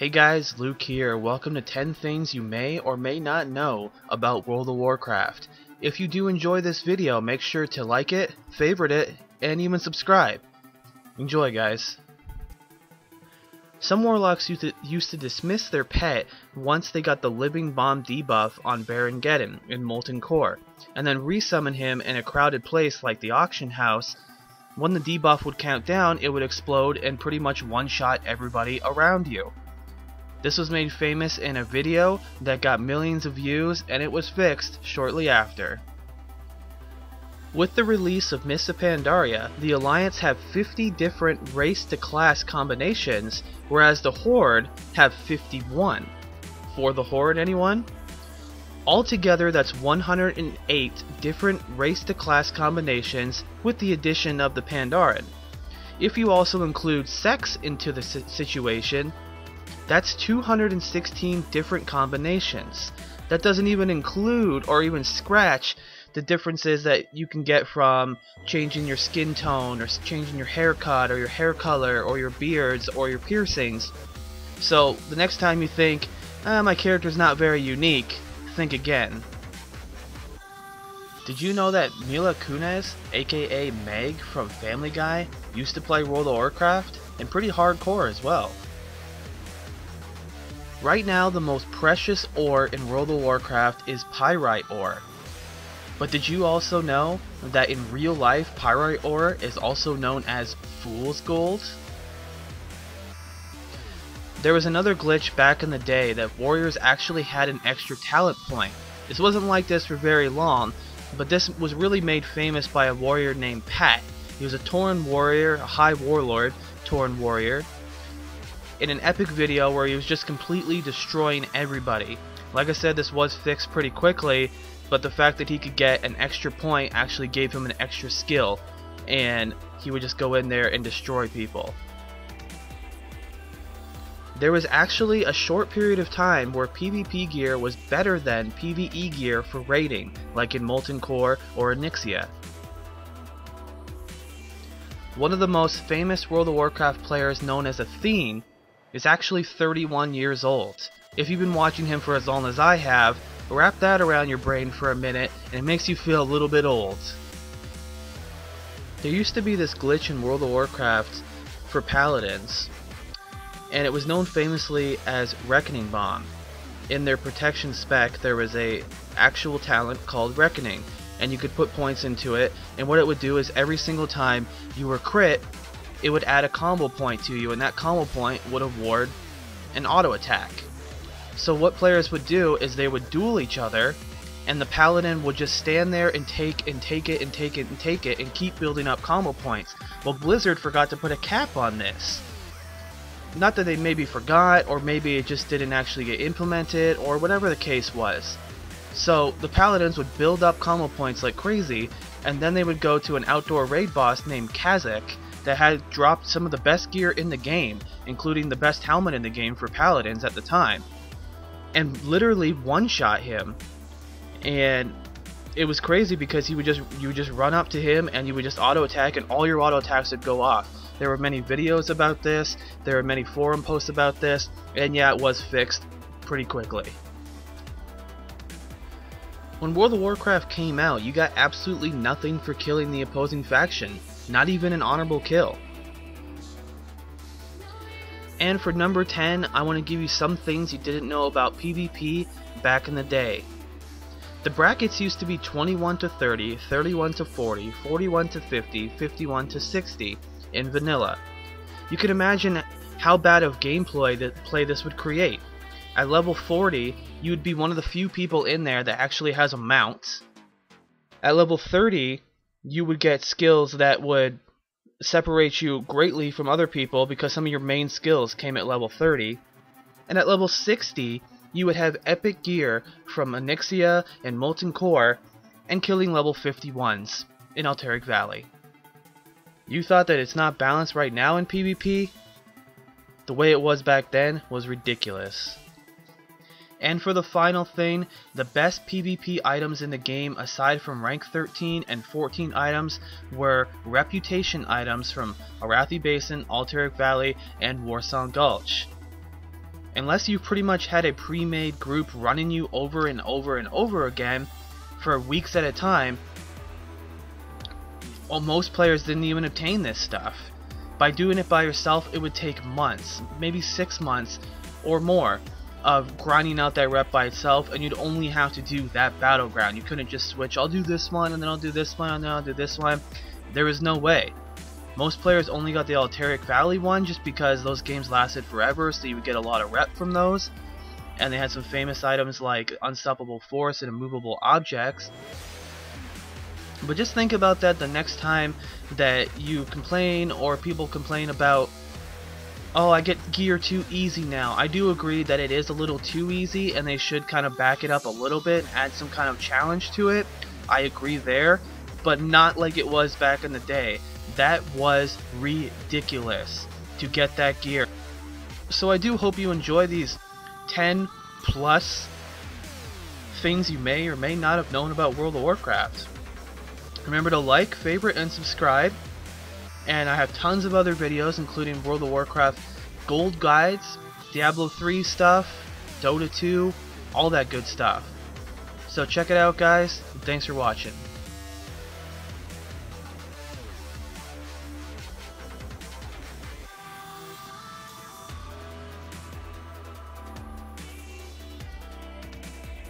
Hey guys, Luke here. Welcome to 10 things you may or may not know about World of Warcraft. If you do enjoy this video, make sure to like it, favorite it, and even subscribe. Enjoy, guys. Some warlocks used to dismiss their pet once they got the living bomb debuff on Baron Geddon in Molten Core, and then resummon him in a crowded place like the auction house. When the debuff would count down, it would explode and pretty much one-shot everybody around you. This was made famous in a video that got millions of views, and it was fixed shortly after. With the release of Mists of Pandaria, the Alliance have 50 different race-to-class combinations, whereas the Horde have 51. For the Horde, anyone? Altogether, that's 108 different race-to-class combinations with the addition of the Pandaren. If you also include sex into the situation, that's 216 different combinations. That doesn't even include or even scratch the differences that you can get from changing your skin tone or changing your haircut or your hair color or your beards or your piercings. So the next time you think, my character's not very unique, think again. Did you know that Mila Kunis, aka Meg from Family Guy, used to play World of Warcraft? And pretty hardcore as well. Right now, the most precious ore in World of Warcraft is pyrite ore. But did you also know that in real life, pyrite ore is also known as fool's gold? There was another glitch back in the day that warriors actually had an extra talent point. This wasn't like this for very long, but this was really made famous by a warrior named Pat. He was a Tauren warrior, a high warlord, Tauren warrior, in an epic video where he was just completely destroying everybody. Like I said, this was fixed pretty quickly, but the fact that he could get an extra point actually gave him an extra skill, and he would just go in there and destroy people. There was actually a short period of time where PvP gear was better than PvE gear for raiding, like in Molten Core or Onyxia. One of the most famous World of Warcraft players, known as Athene, is actually 31 years old. If you've been watching him for as long as I have, wrap that around your brain for a minute and it makes you feel a little bit old. There used to be this glitch in World of Warcraft for paladins, and it was known famously as Reckoning Bomb. In their protection spec, there was a actual talent called Reckoning, and you could put points into it, and what it would do is every single time you were crit, it would add a combo point to you, and that combo point would award an auto attack. So what players would do is they would duel each other, and the paladin would just stand there and take it and take it and take it and take it and keep building up combo points. Well, Blizzard forgot to put a cap on this. Not that they maybe forgot, or maybe it just didn't actually get implemented, or whatever the case was. So the paladins would build up combo points like crazy, and then they would go to an outdoor raid boss named Kazakh that had dropped some of the best gear in the game, including the best helmet in the game for paladins at the time, and literally one-shot him. And it was crazy because you would just run up to him and you would just auto attack, and all your auto attacks would go off. There were many videos about this, there were many forum posts about this, and yeah, it was fixed pretty quickly. When World of Warcraft came out, you got absolutely nothing for killing the opposing faction, not even an honorable kill. And for number 10, I want to give you some things you didn't know about PvP back in the day. The brackets used to be 21 to 30, 31 to 40, 41 to 50, 51 to 60 in vanilla. You can imagine how bad of gameplay this would create. At level 40, you would be one of the few people in there that actually has a mount. At level 30, you would get skills that would separate you greatly from other people because some of your main skills came at level 30. And at level 60, you would have epic gear from Onyxia and Molten Core and killing level 51s in Alteric Valley. You thought that it's not balanced right now in PvP? The way it was back then was ridiculous. And for the final thing, the best PvP items in the game aside from rank 13 and 14 items were reputation items from Arathi Basin, Alteric Valley, and Warsong Gulch. unless you pretty much had a pre-made group running you over and over and over again for weeks at a time, well, most players didn't even obtain this stuff. By doing it by yourself, it would take months, maybe 6 months or more of grinding out that rep by itself, and you'd only have to do that battleground. You couldn't just switch, I'll do this one and then I'll do this one and then I'll do this one. There was no way. Most players only got the Alteric Valley one just because those games lasted forever, so you would get a lot of rep from those, and they had some famous items like Unstoppable Force and Immovable Objects. But just think about that the next time that you complain or people complain about, oh, I get gear too easy now. I do agree that it is a little too easy and they should kind of back it up a little bit and add some kind of challenge to it. I agree there, but not like it was back in the day. That was ridiculous to get that gear. So I do hope you enjoy these 10 plus things you may or may not have known about World of Warcraft. Remember to like, favorite, and subscribe. And I have tons of other videos including World of Warcraft gold guides, Diablo 3 stuff, Dota 2, all that good stuff. So check it out, guys. Thanks for watching.